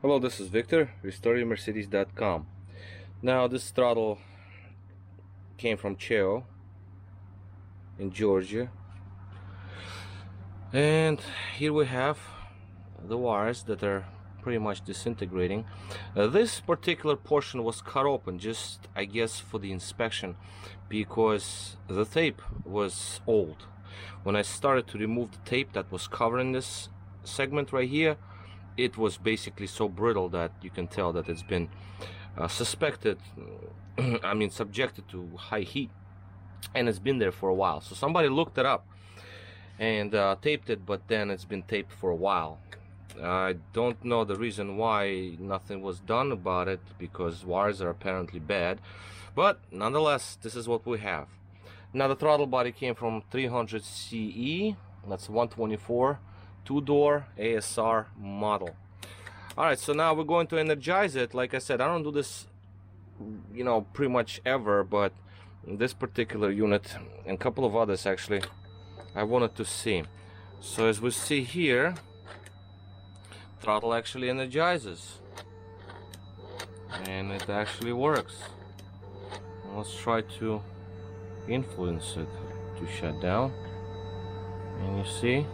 Hello, this is Victor, RestoreYourMercedes.com. Now, this throttle came from Cheo in Georgia, and here we have the wires that are pretty much disintegrating. This particular portion was cut open just, I guess, for the inspection, because the tape was old. When I started to remove the tape that was covering this segment right here, it was basically so brittle that you can tell that it's been subjected to high heat, and it's been there for a while. So somebody looked it up and taped it, but then it's been taped for a while. I don't know the reason why nothing was done about it, because wires are apparently bad, but nonetheless, this is what we have. Now, the throttle body came from 300 CE, that's 124 two-door ASR model. All right, so now we're going to energize it. Like I said, I don't do this, pretty much ever, but this particular unit and a couple of others actually I wanted to see. So as we see here, throttle actually energizes, and it actually works. Let's try to influence it to shut down, and you see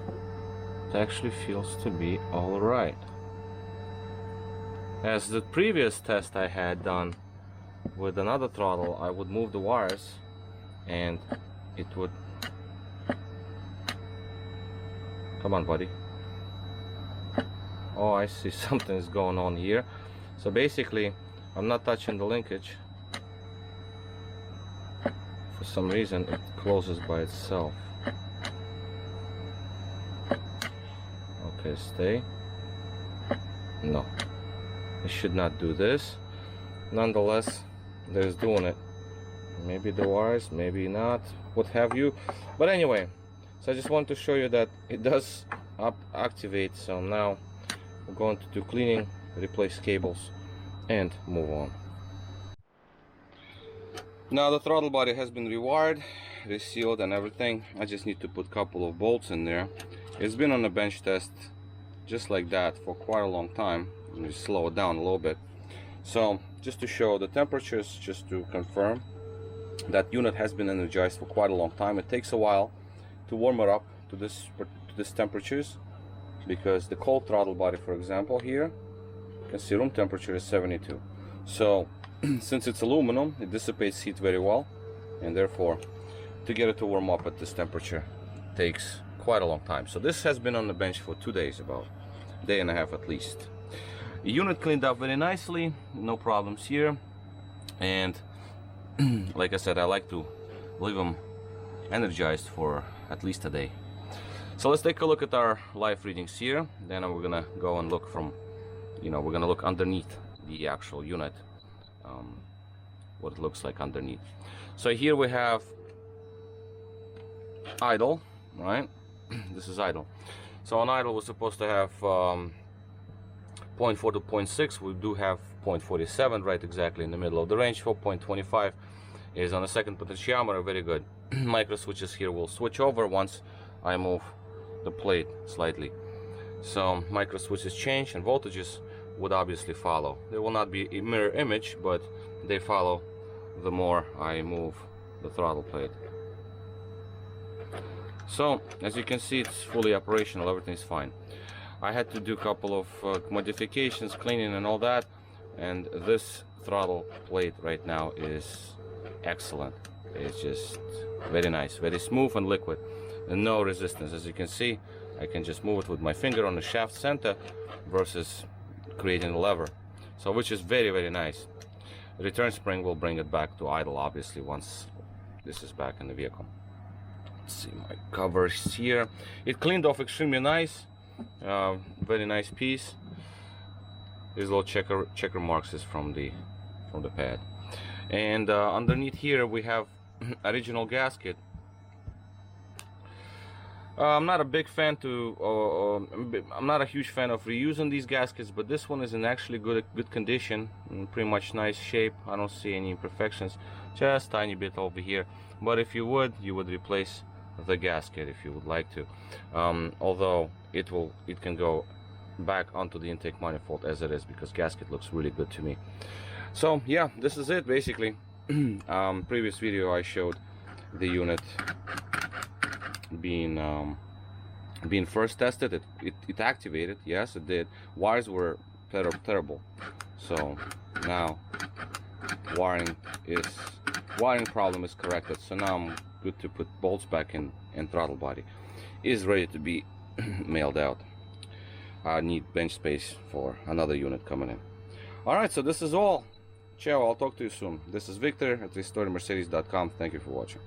it actually feels to be all right. As the previous test I had done with another throttle, I would move the wires and it would... Come on, buddy. Oh, I see something's going on here. So basically, I'm not touching the linkage. For some reason, it closes by itself. Okay, stay. No, it should not do this. Nonetheless, there's doing it. Maybe the wires, maybe not, what have you. But anyway, so I just want to show you that it does activate. So now we're going to do cleaning, replace cables, and move on. Now the throttle body has been rewired, resealed and everything. I just need to put a couple of bolts in there. It's been on a bench test just like that for quite a long time. Let me slow it down a little bit. So just to show the temperatures, just to confirm that unit has been energized for quite a long time. It takes a while to warm it up to this temperatures, because the cold throttle body, for example, here you can see room temperature is 72. So since it's aluminum, it dissipates heat very well, and therefore to get it to warm up at this temperature takes quite a long time. So this has been on the bench for 2 days, about a day and a half at least. The unit cleaned up very nicely, no problems here, and like I said, I like to leave them energized for at least a day. So let's take a look at our live readings here. Then we're gonna go and look from, we're gonna look underneath the actual unit, what it looks like underneath. So here we have idle, right? This is idle. So on idle, we're supposed to have 0.4 to 0.6. We do have 0.47 right exactly in the middle of the range. 4.25 is on the second potentiometer. Very good. Micro switches here will switch over once I move the plate slightly. So micro switches change and voltages would obviously follow. They will not be a mirror image, but they follow the more I move the throttle plate. So as you can see, it's fully operational, everything's fine. I had to do a couple of modifications, cleaning and all that, and this throttle plate right now is excellent. It's just very nice, very smooth and liquid, and no resistance. As you can see, I can just move it with my finger on the shaft center versus creating a lever, so which is very, very nice. The return spring will bring it back to idle, obviously, once this is back in the vehicle. Let's see my covers here. It cleaned off extremely nice. Very nice piece. These little checker marks is from the pad, and underneath here we have original gasket. I'm not a big fan I'm not a huge fan of reusing these gaskets, but this one is in actually good condition, in pretty much nice shape. I don't see any imperfections, just tiny bit over here. But if you would replace the gasket if you would like to. Although it can go back onto the intake manifold as it is, because gasket looks really good to me. So yeah, this is it basically. Previous video I showed the unit being first tested. It activated, yes it did. Wires were terrible. So now wiring problem is corrected. So now I'm good to put bolts back in, and throttle body is ready to be mailed out. I need bench space for another unit coming in. Alright, so this is all. Cheo, I'll talk to you soon. This is Victor at restoredmercedes.com. Thank you for watching.